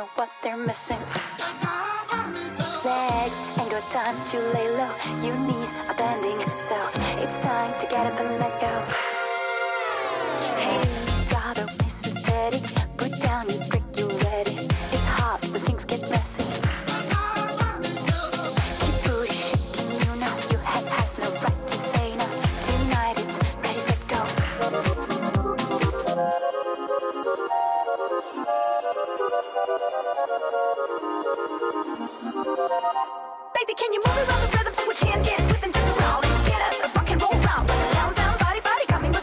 know what they're missing. Legs ain't got time to lay low. Your knees are bending, so it's time to get up and let go. Hey, gotta listen steady. Put down your brick, you ready. It's hard when things get messy. Keep booty shaking, you know your head has no right to say no. Tonight it's ready, set, go. Baby, can you move around the rhythm so we can get with and just around and get us a rock and roll round? Down, down, body, body coming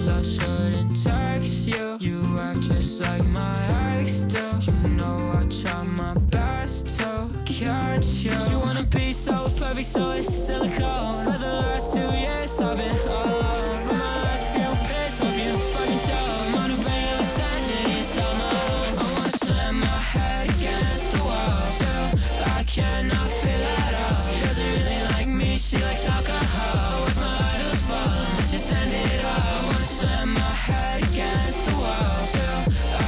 Sometimes I shouldn't text you. You act just like my ex do. You know I try my best to catch you. You wanna be so perfect, so it's silicone. For the last 2 years I've been alone. For my last few pics, hope you fucking show. I'm on a radio sanity somehow. I wanna slam my head against the wall till I cannot feel at all. She doesn't really like me, she likes alcohol. With my idols fall, I might just end it all. I wanna slam my head against the wall till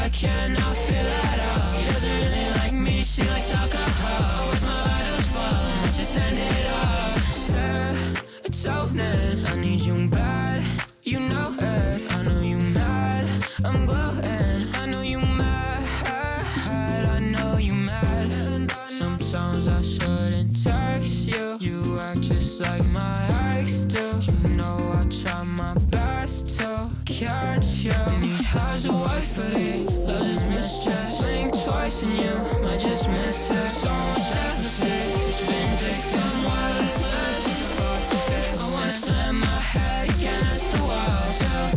I cannot feel at all. She doesn't really like me, she likes alcohol. With my idols fall, I might just end it all. Serotonin, I need you bad, you know it. I know you mad, I'm glowing. I know you mad, I know you mad. Sometimes I shouldn't text you. You act just like my ex do. You know I try my best to catch you. And he has a wife, but he loves his mistress. Blink twice and you might just miss it. So much jealousy, it's vindictive. I'm worthless. I wanna slam my head against the wall till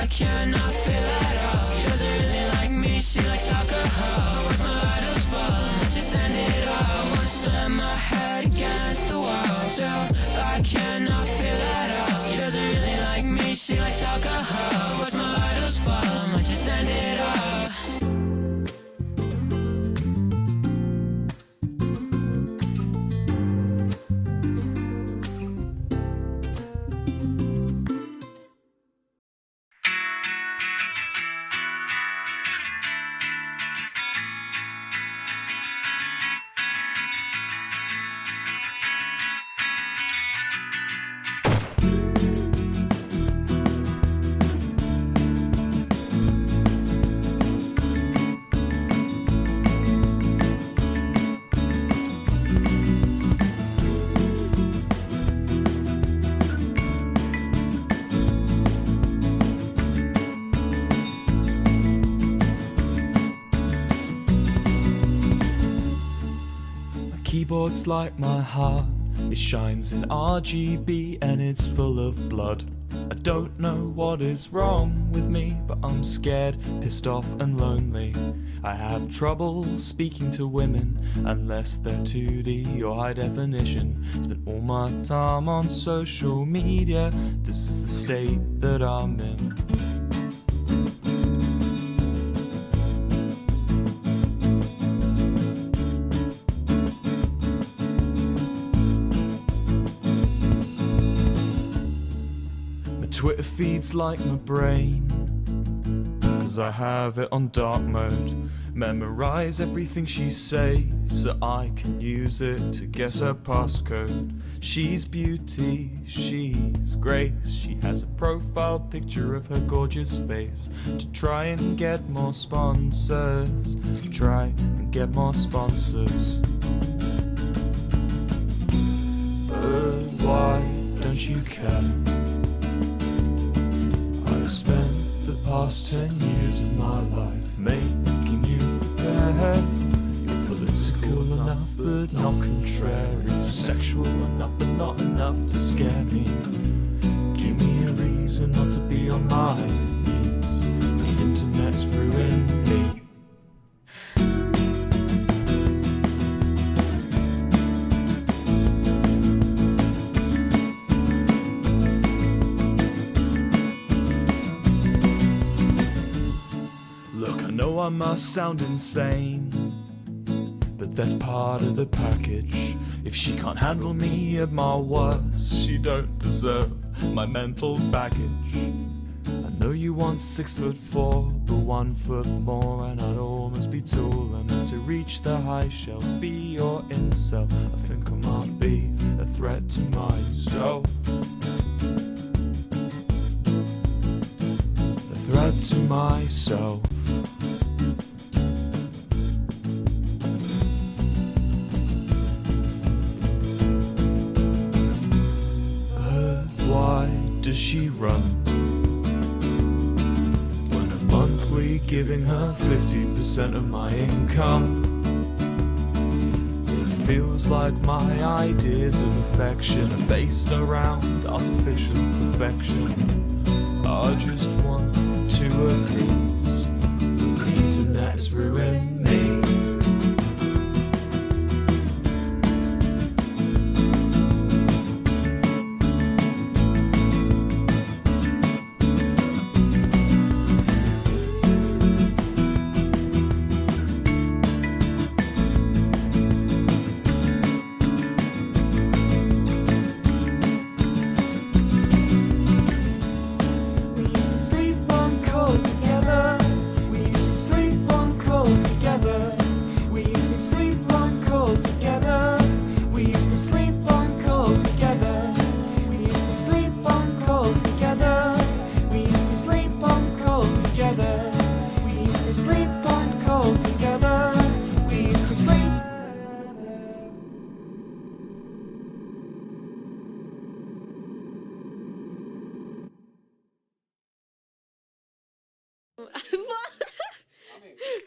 I cannot feel at all. She doesn't really like me, she likes alcohol. With my idols fall, I might just end it all. I wanna slam my head against the wall till I cannot feel at all. She doesn't really like me, she likes alcohol. With my idols fall, I might just end it all. Keyboard's like my heart, it shines in RGB and it's full of blood. I don't know what is wrong with me, but I'm scared, pissed off and lonely. I have trouble speaking to women unless they're 2D or high definition. Spend all my time on social media, this is the state that I'm in. Twitter feeds like my brain, cause I have it on dark mode. Memorize everything she says so I can use it to guess her passcode. She's beauty, she's grace. She has a profile picture of her gorgeous face. To try and get more sponsors, try and get more sponsors. But why don't you care? I've spent the past 10 years of my life making you bad. You're political enough but not contrary, sexual enough but not enough to scare me. Give me a reason not to be on my knees. The internet's ruined me. I must sound insane, but that's part of the package. If she can't handle me at my worst, she don't deserve my mental baggage. I know you want 6'4", but 1 foot more, and I'd almost be tall enough to reach the high shelf. Be your incel, I think I might be a threat to myself. A threat to myself. Does she run when I'm monthly giving her 50% of my income? It feels like my ideas of affection are based around artificial perfection. I just want to appease. The internet's ruined me.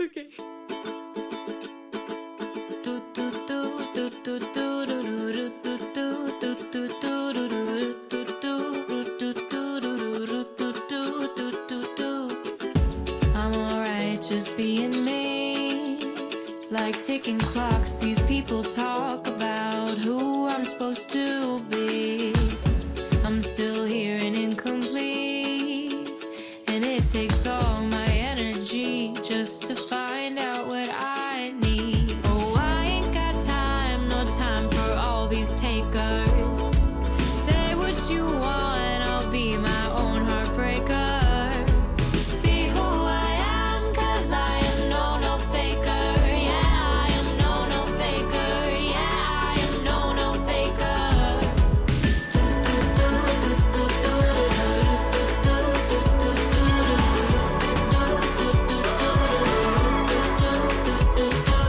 Okay. I'm alright just being me. Like ticking clocks, these people talk about who I'm supposed to be. I'm still here and incomplete, and it takes all my energy just to find out what I need. Oh, I ain't got time, no time for all these takers. Say what you want, I'll be my own heartbreaker. Be who I am, 'cause I am no faker. Yeah, I am no faker. Yeah, I am no faker. Do, do, do, do, do, do, do, do, do, do, do, do, do, do, do, do, do.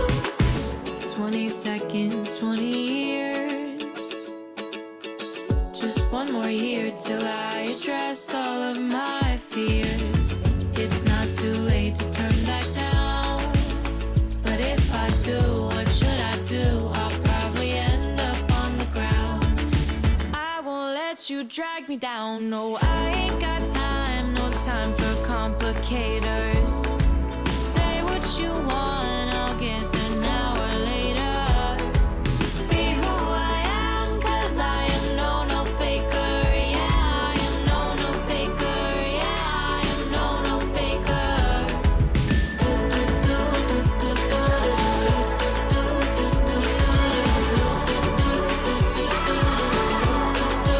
20 seconds, 20 years. Just one more year till I address all of my fears. It's not too late to turn back now, but if I do, what should I do? I'll probably end up on the ground. I won't let you drag me down. No, I ain't got time, no time for complicators. Say what you want, I'll get there now or later. Be who I am, 'cause I am no faker. Yeah, I am no faker. Yeah, I am no faker. Do, do, do, do, do, do, do, do, do,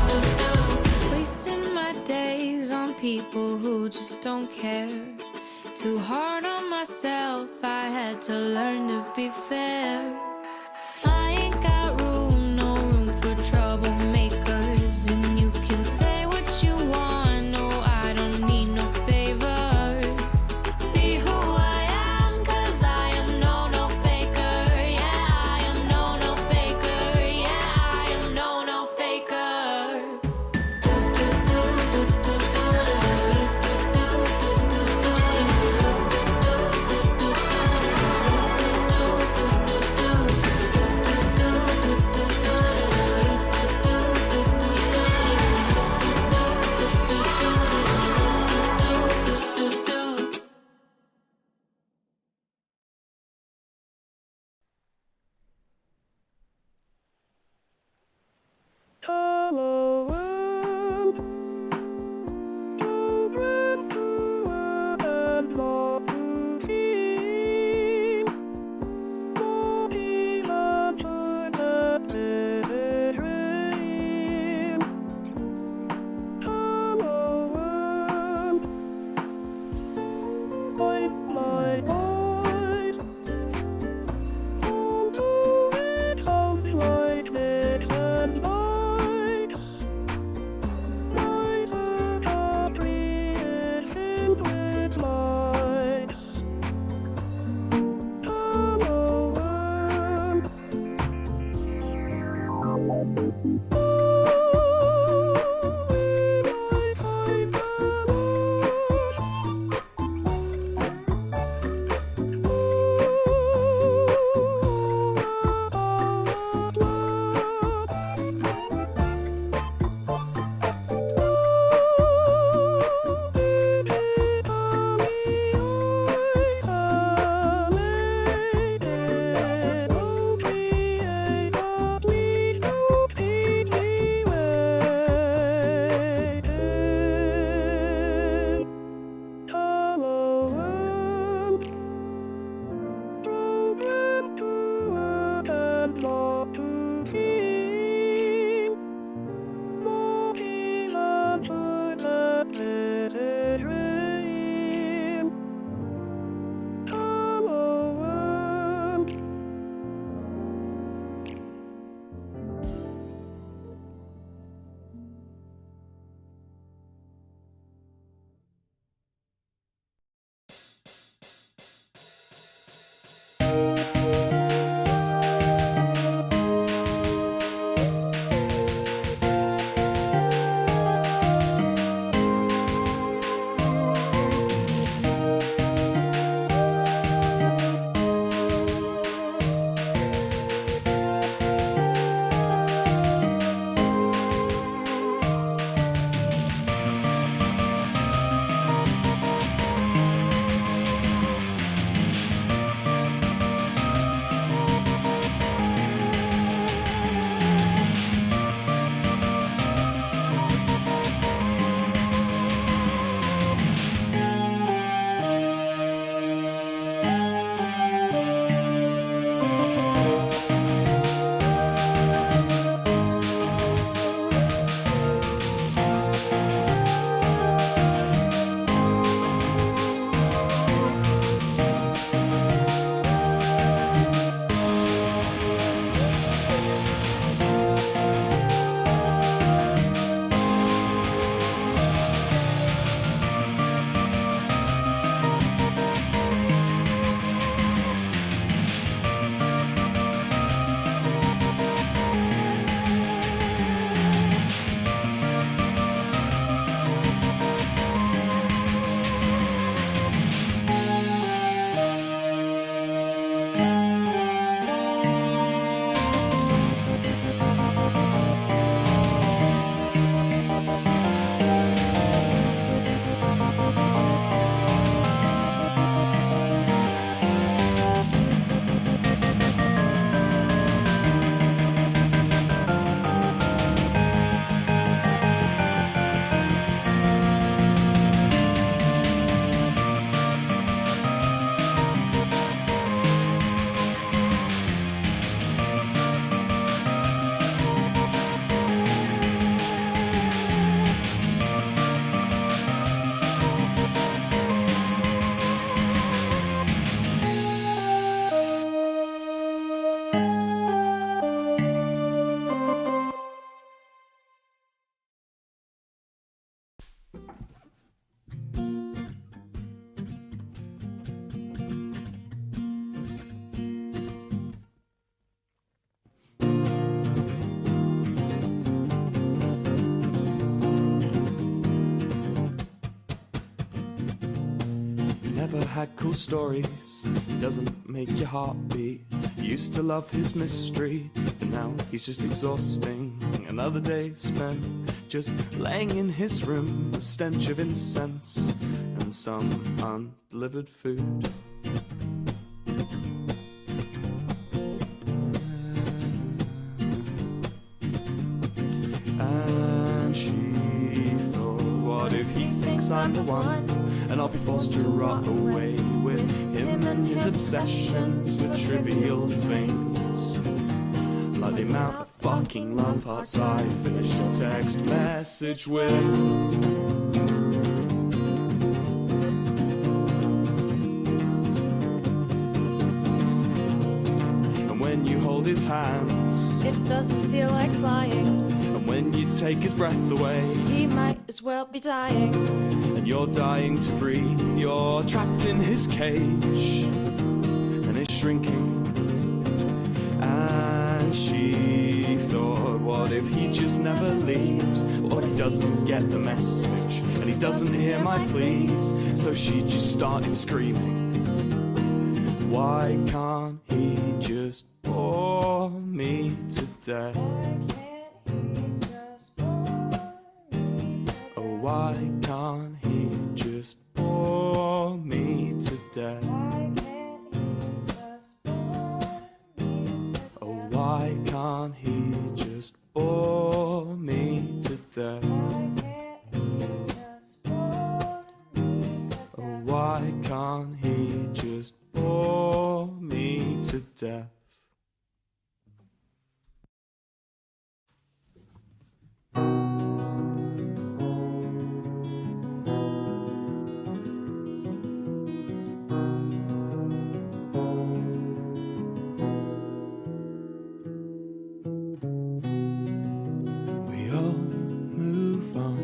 do, do. Wasting my days on people who just don't care. Too hard on myself, I had to learn to be fair. I ain't got room, no room for troublemakers. And you can say what you want, no, I don't need no favors. Be who I am, 'cause I am no faker. Yeah, I am no faker. Yeah, I am no faker. Do, do, do, do, do, do, do, do, do, do, do. never had cool stories. He doesn't make your heart beat. You used to love his mystery, but now he's just exhausting. Another day spent just laying in his room, the stench of incense and some undelivered food. And she thought, what if he thinks I'm the one? And I'll be forced to rot away with him and his obsessions with trivial things, like the amount of fucking love hearts I finished a text message with. And when you hold his hands, it doesn't feel like flying. and when you take his breath away, He might as well be dying. and you're dying to breathe, you're trapped in his cage, and it's shrinking. And she thought, what if he just never leaves? What if he doesn't get the message, and he doesn't hear my pleas? So she just started screaming, why can't he just bore me to death? Oh, why can't he just bore me to death? Oh, why can't he just bore me to death? Oh, why can't he just bore me to death? We all move on,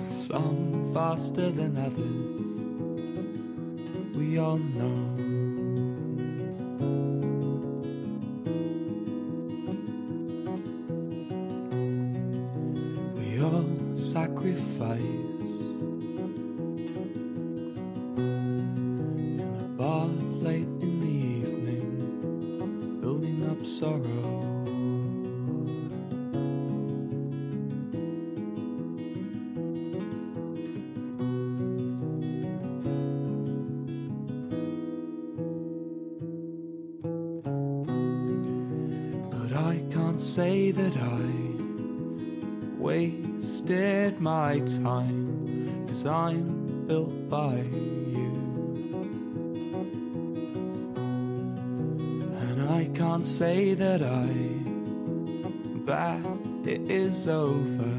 some faster than others, we all know. We all sacrifice in a bath late in the evening, building up sorrow. But I can't say that I wasted my time, 'cause I'm built by you. And I can't say that it is over,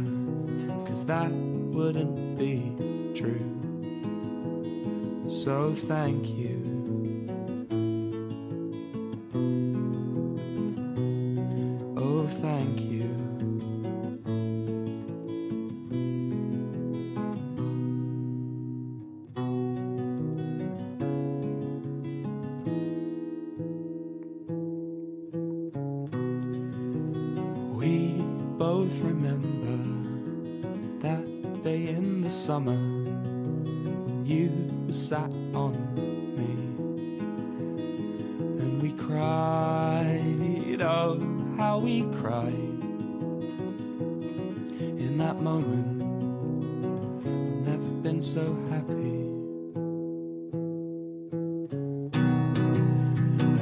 'cause that wouldn't be true. So thank you. Oh, thank you. We both remember that day in the summer when you sat on me, and we cried, oh how we cried. In that moment, I've never been so happy.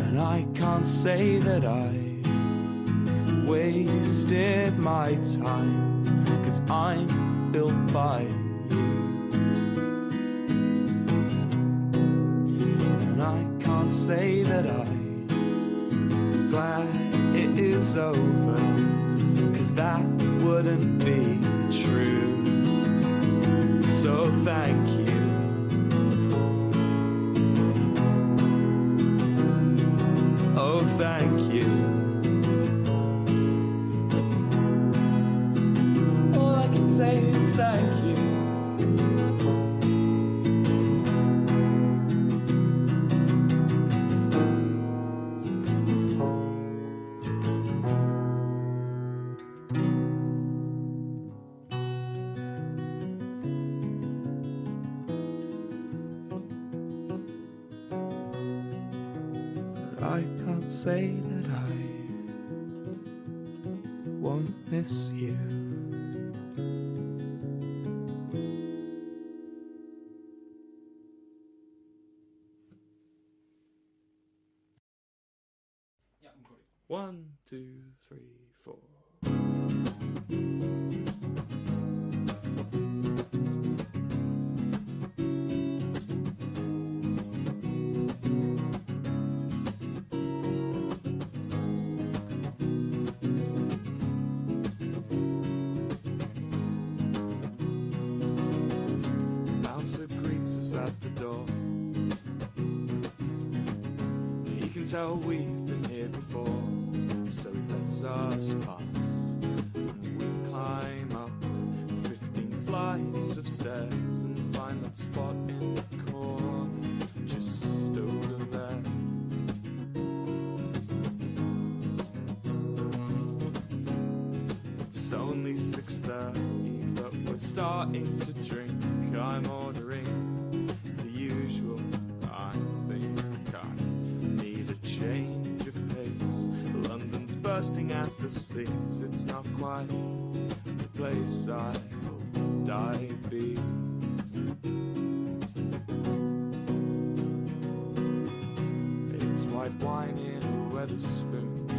And I can't say that I wasted my time, 'cause I'm built by you. And I can't say that I'm glad it is over, 'cause that wouldn't be true. So thank you. Oh, thank you. All I can say is thank you. I can't say that I won't miss you. One, two, three, four. Bouncer greets us at the door. He can tell we've been here before, so he lets us pass. And we climb up 15 flights of stairs and find that spot in the corner, just over there. It's only 6:30, but we're starting to drink. I'm ordering the usual. I think I need a change of pace. London's bursting at the seams. It's not quite the place I hoped I'd be. It's white wine in Wetherspoons.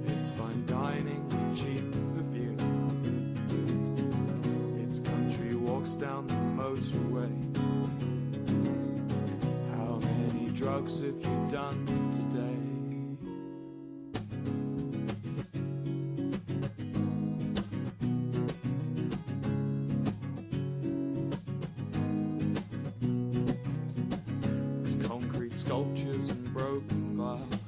It's fine dining, cheap perfume. It's country walks down the motorway. How many drugs have you done today? There's concrete sculptures and broken glass.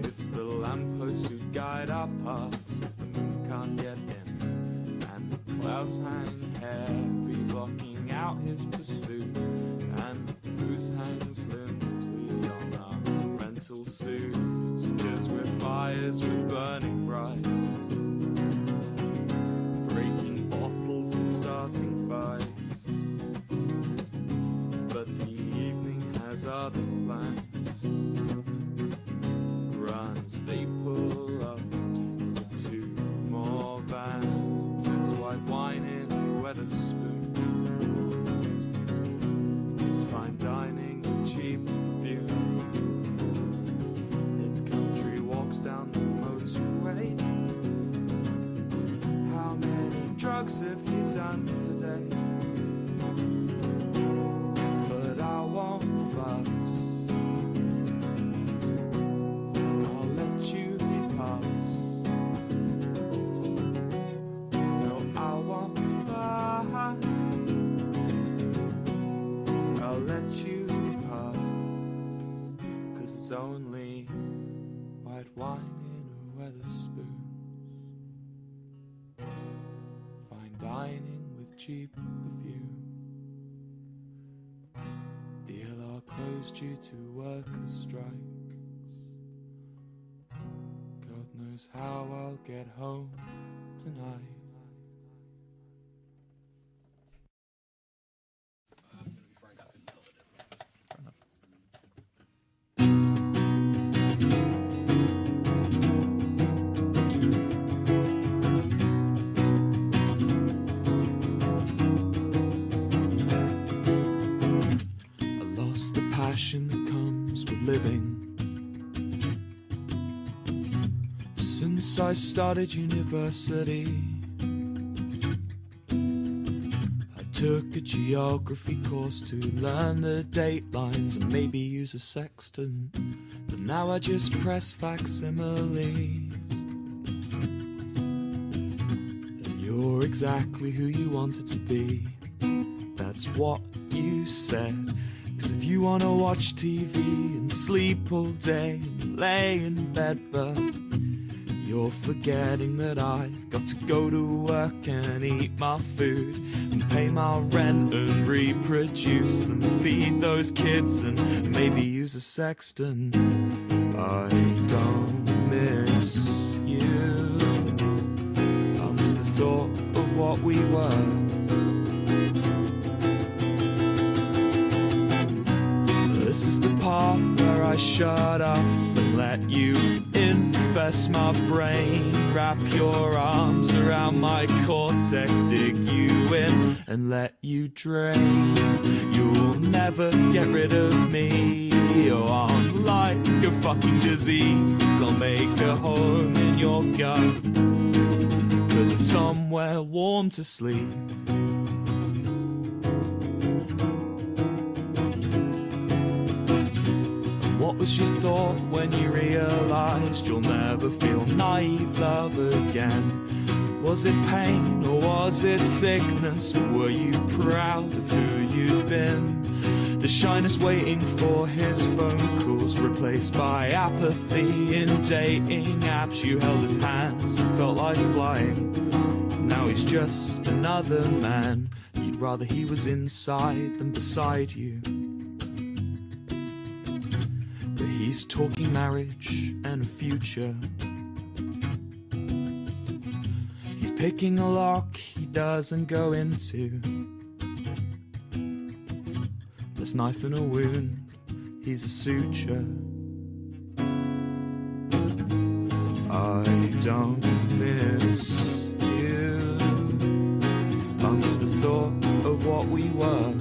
It's the lampposts who guide our paths as the moon can't get in, and the clouds hang heavy, blocking out his pursuit, and the booze hangs limply on our rental suits. Cause we're fires, we're burning bright, breaking bottles and starting fights. But the evening has other plans. Runs, they pull up with 2 more vans. It's white wine in Wetherspoons. It's fine dining with cheap perfume. It's country walks down the motorway. How many drugs have you done today? But I won't fuss. I'll let you pass. No, I won't fuss. I'll let you pass. Cause it's only white wine in Wetherspoons. Fine dining with cheap perfume. Deal are closed due to workers' strikes. God knows how I'll get home tonight. I lost the passion that comes with living. Since I started university, I took a geography course to learn the date lines and maybe use a sextant. But now I just press facsimiles. And you're exactly who you wanted to be. That's what you said. Cause if you wanna watch TV and sleep all day and lay in bed, but you're forgetting that I've got to go to work and eat my food and pay my rent and reproduce and feed those kids and maybe use a sextant. I don't miss you. I miss the thought of what we were. shut up and let you infest my brain. Wrap your arms around my cortex, dig you in and let you drain. You'll never get rid of me. Oh, I'm like a fucking disease. I'll make a home in your gut, 'cause it's somewhere warm to sleep. What was your thought when you realized you'll never feel naive love again? Was it pain or was it sickness? Were you proud of who you'd been? The shyness waiting for his phone calls, replaced by apathy in dating apps. You held his hands and felt like flying. Now he's just another man. You'd rather he was inside than beside you. But he's talking marriage and a future. He's picking a lock he doesn't go into. There's knife in a wound, he's a suture. I don't miss you. I miss the thought of what we were.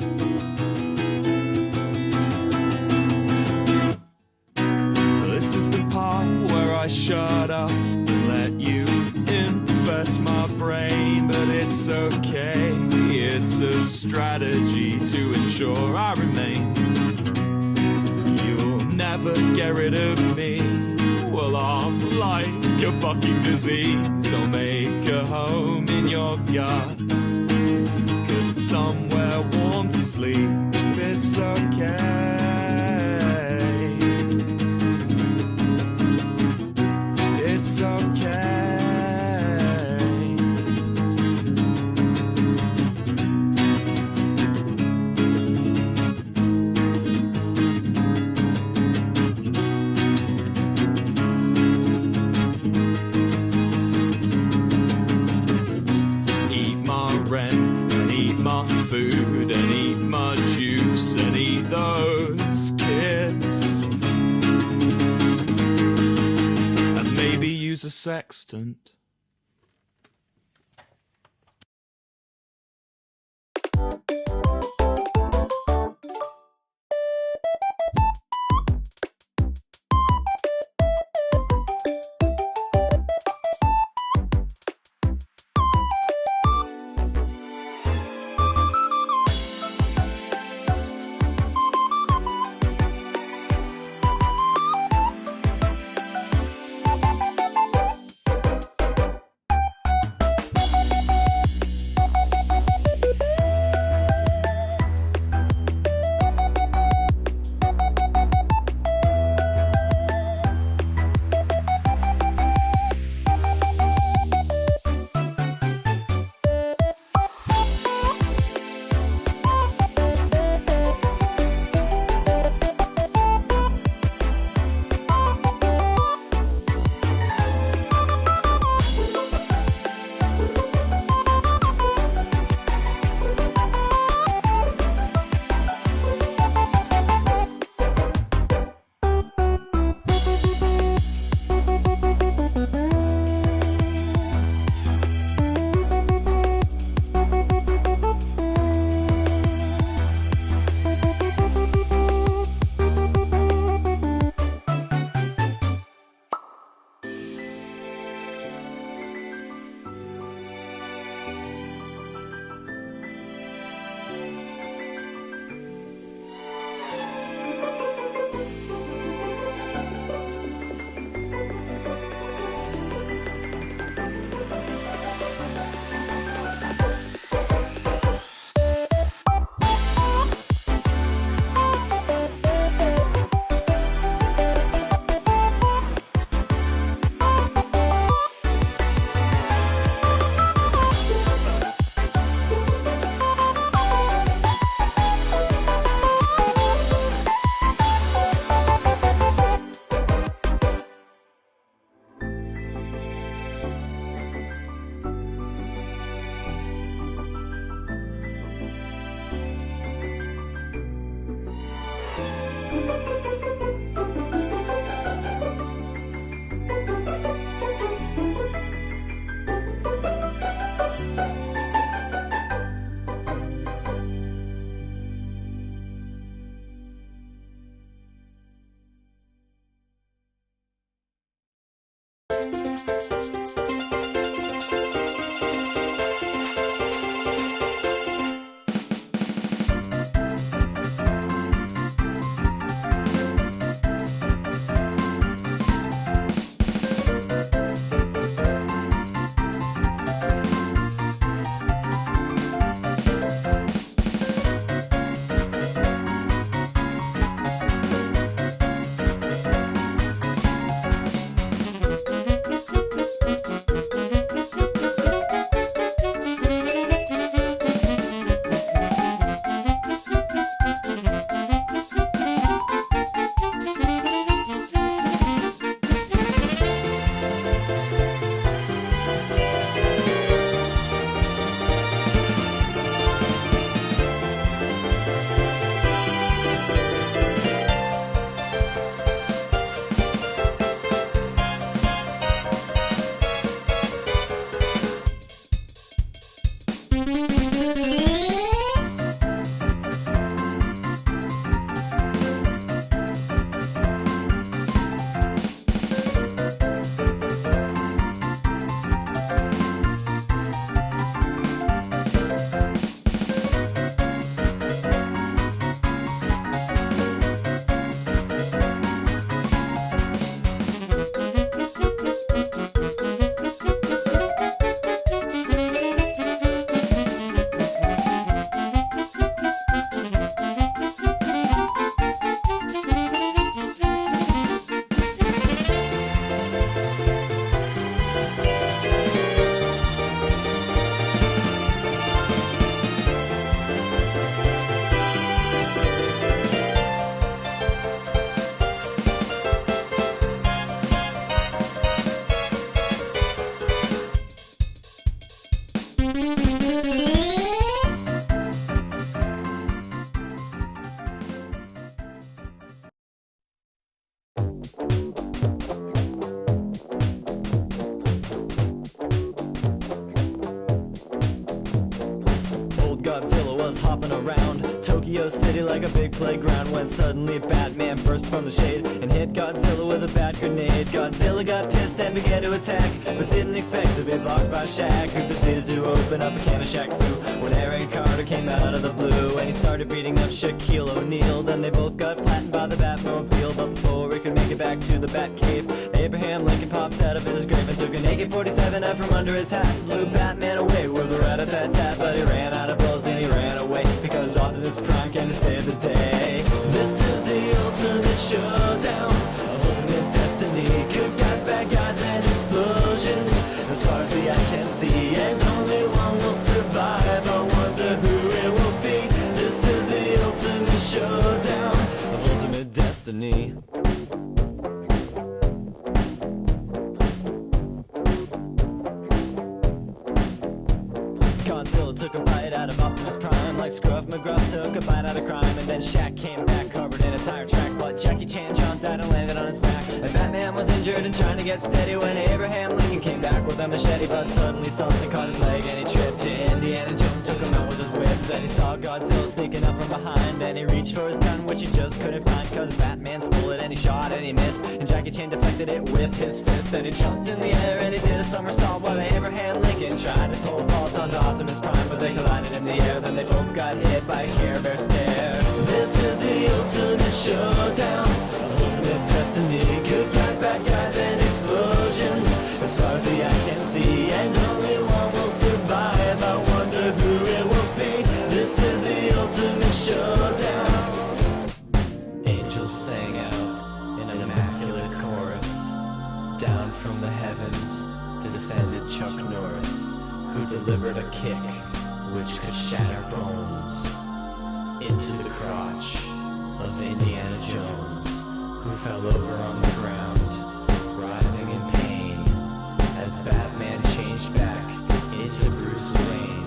This is the part where I shut up and let you infest my brain. But it's okay, it's a strategy to ensure I remain. You'll never get rid of me. Well, I'm like a fucking disease. I'll make a home in your gut, 'cause it's somewhere warm to sleep. It's okay. It's okay. Food and eat my juice and eat those kids, and maybe use a sextant. Godzilla was hopping around Tokyo City like a big playground when suddenly Batman burst from the shade and hit Godzilla with a bat grenade. Godzilla got pissed and began to attack, but didn't expect to be blocked by Shaq, who proceeded to open up a can of Shaq Fu when Aaron Carter came out of the blue and he started beating up Shaquille O'Neal. Then they both got flattened by the Batmobile, but before he could make it back to the Batcave, Abraham Lincoln popped out of his grave and took an AK-47 out from under his hat, blew Batman away with a rat-a-tat-tat, but he ran out of bullets and he ran away because Optimus Prime came to save the day. This is the ultimate showdown of ultimate destiny. Good guys, bad guys, and explosions as far as the eye can see, and only one will survive. I wonder who it will be. This is the ultimate showdown of ultimate destiny. Godzilla took a bite out of Optimus Prime like Scruff McGruff took a bite out of crime, and then Shaq came back covered in a tire track, but Jackie Chan jumped out and landed on his back, and Batman was injured and trying to get steady when Abraham Lincoln came back with a machete, but suddenly something caught his leg and he tripped. Indiana Jones took him out with his whip. Then he saw Godzilla sneaking up from behind and he reached for his gun, which he just couldn't find cause Batman stole it, and he shot and he missed, and Jackie Chan deflected it with his fist. Then he jumped in the air and he did a somersault while Abraham Lincoln tried to pull a fault onto Optimus Prime, but they collided in the air. Then they both got hit by a Care Bear stare. This is the ultimate showdown of ultimate destiny. Good guys, bad guys, and explosions as far as the eye can see, and only one will survive. I wonder who it will be. This is the ultimate showdown. Angels sang out in an immaculate chorus. Down from the heavens descended Chuck Norris, who delivered a kick which could shatter bones into the crotch of Indiana Jones, who fell over on the ground, writhing in pain, as Batman changed back into Bruce Wayne.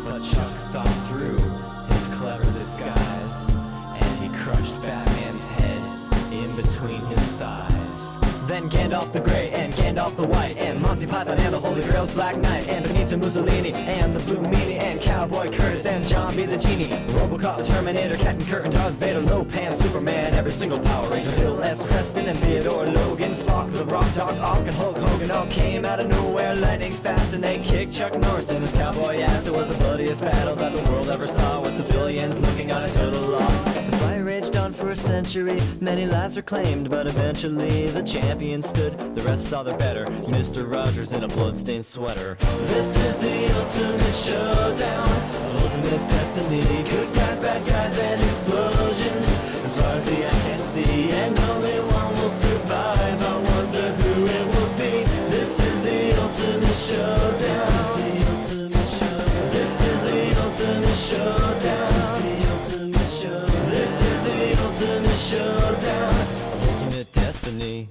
But Chuck saw through his clever disguise, and he crushed Batman's head in between his thighs. then Gandalf the Grey, and Gandalf the White, and Monty Python, and the Holy Grail's Black Knight, and Benito Mussolini, and the Blue Meanie, and Cowboy Curtis, and John B. the Genie, Robocop, Terminator, Captain Kirk, and Darth Vader, Lopan, Superman, every single Power Ranger, Bill S. Preston, and Theodore Logan, Spock, the Rock, Doc Ock, and Hulk Hogan all came out of nowhere, lightning fast, and they kicked Chuck Norris in his cowboy ass. It was the bloodiest battle that the world ever saw, with civilians looking on into the law. The fight raged on for a century, many lives were claimed, but eventually the champion stood. The rest saw their better, Mr. Rogers in a bloodstained sweater. This is the ultimate showdown, ultimate destiny. Good guys, bad guys, and explosions, as far as the eye can see, and only one will survive. I wonder who it will be. This is the ultimate showdown. This is the ultimate showdown. This is the ultimate showdown. Ultimate destiny.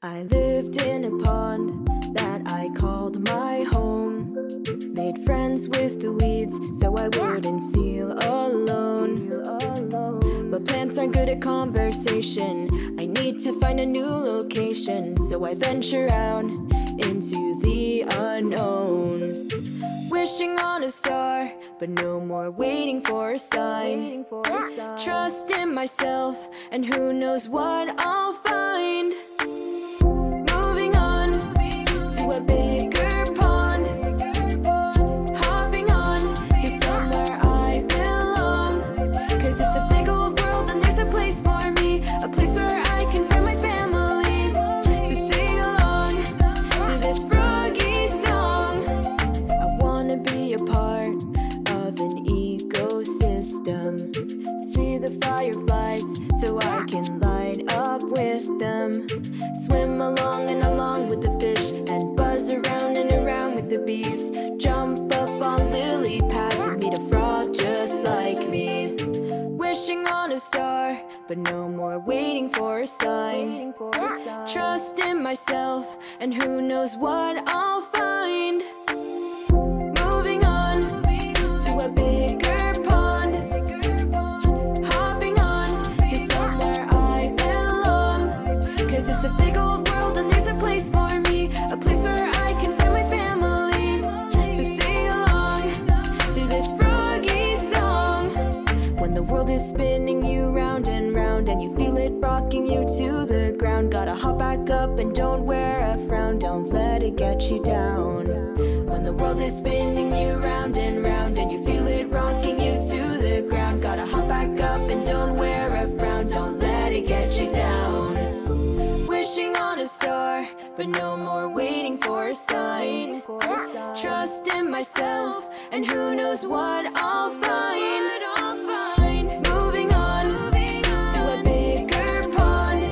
I lived in a pond that I called my home. Made friends with the weeds so I wouldn't feel alone. But plants aren't good at conversation. I need to find a new location, so I venture out into the unknown. Wishing on a star, but no more waiting for a sign. Trust in myself, and who knows what I'll find. Moving on to a bigger pond. Hopping on to somewhere I belong. 'Cause it's a big old world and there's a place for me. A place where I can find my family. So sing along to this froggy song. I wanna be a part of an ecosystem. See the fireflies so I can light up with them. Swim along and along with the fish, and buzz around and around with the bees. Jump up on lily pads and meet a frog just like me. Wishing on a star, but no more more waiting for a sign. Trust in myself, and who knows what I'll find. Moving on to a bigger pond, hopping on to somewhere I belong. 'Cause it's a big old world and there's a place for me, a place where I can find my family. So sing along to this froggy song. When the world is spinning you round and round, and you feel it rocking you to the ground, gotta hop back up and don't wear a frown. Don't let it get you down. When the world is spinning you round and round, and you feel it rocking you to the ground, gotta hop back up and don't wear a frown. Don't let it get you down. Wishing on a star, but no more waiting for a sign. Trust in myself, and who knows what I'll find. Moving on to a bigger pond,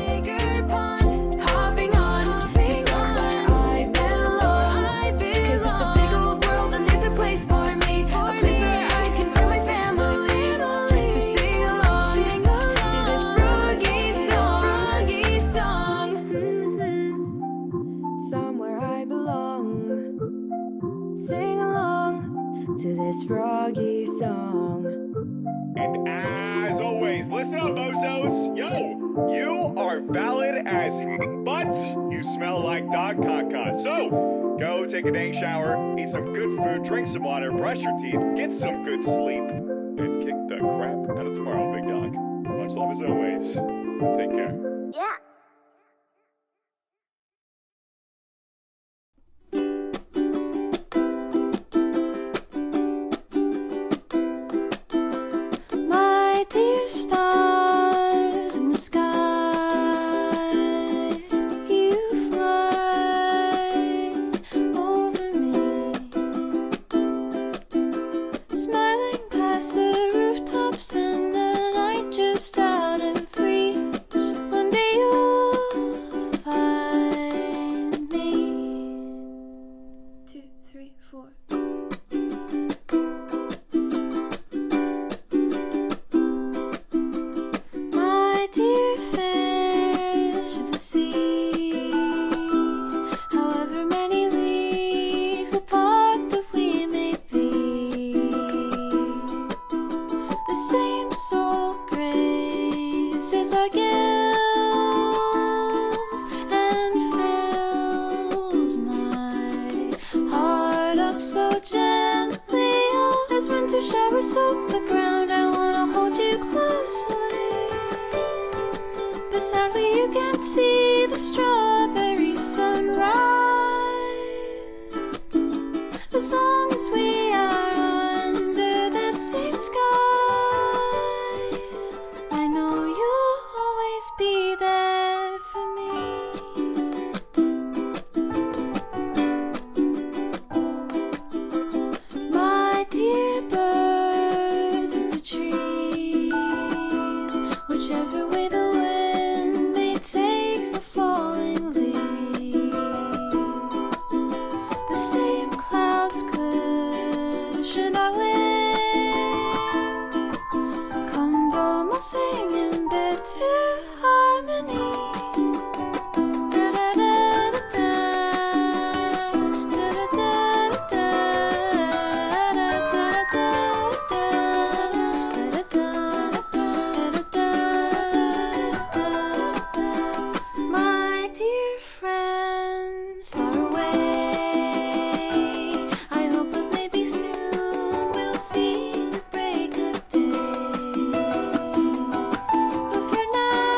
hopping on to somewhere I belong. 'Cause it's a big old world and there's a place for me, a place where I can find my family. So sing along to this froggy song. Somewhere I belong. Sing along to this froggy song. And as always, listen up, bozos. Yo, you are valid as but you smell like dog caca. So, go take a dang shower, eat some good food, drink some water, brush your teeth, get some good sleep, and kick the crap out of tomorrow, big dog. Much love as always. Take care. Yeah. My dear stars in the sky, you fly over me, smiling past the rooftops in the night, just out of reach. One day you'll find me. 2, 3, 4. My dear fish of the sea, however many leagues apart that we may be, the same soul graces our gills and fills my heart up so gently. Oh, as winter showers soak the ground, I wanna hold you closely. But sadly you can't see the strawberry sunrise. As long as we are under the same sky, I know you'll always be there for me. My dear birds of the trees, whichever way the wind may take the falling leaves, the same clouds cushion our wings. Come, don't we'll sing in bed to harmony. My dear friends far away, I hope that maybe soon we'll see the break of day. But for now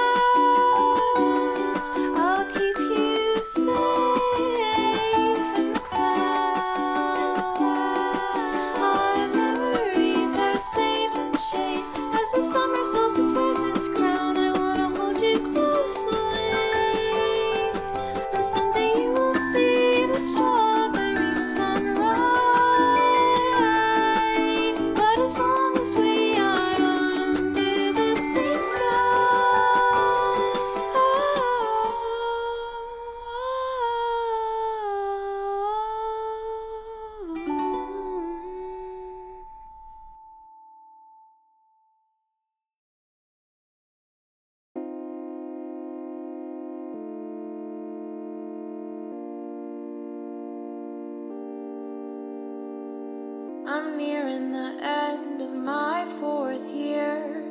nearing the end of my 4th year.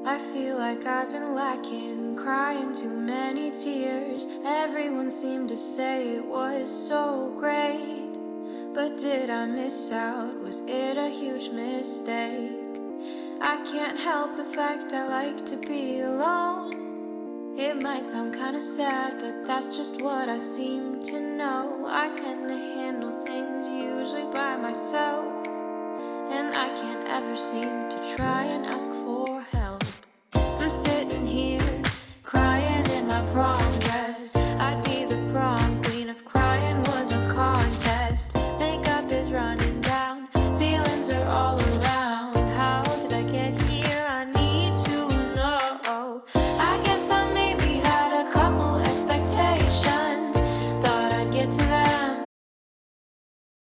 I feel like I've been lacking, crying too many tears. Everyone seemed to say it was so great, but did I miss out? Was it a huge mistake? I can't help the fact I like to be alone. It might sound kinda sad, but that's just what I seem to know. I tend to handle things usually by myself, and I can't ever seem to try and ask for help. I'm sitting here, crying in my prom dress. I'd be the prom queen if crying was a contest. Makeup is running down, feelings are all around. How did I get here? I need to know. I guess I made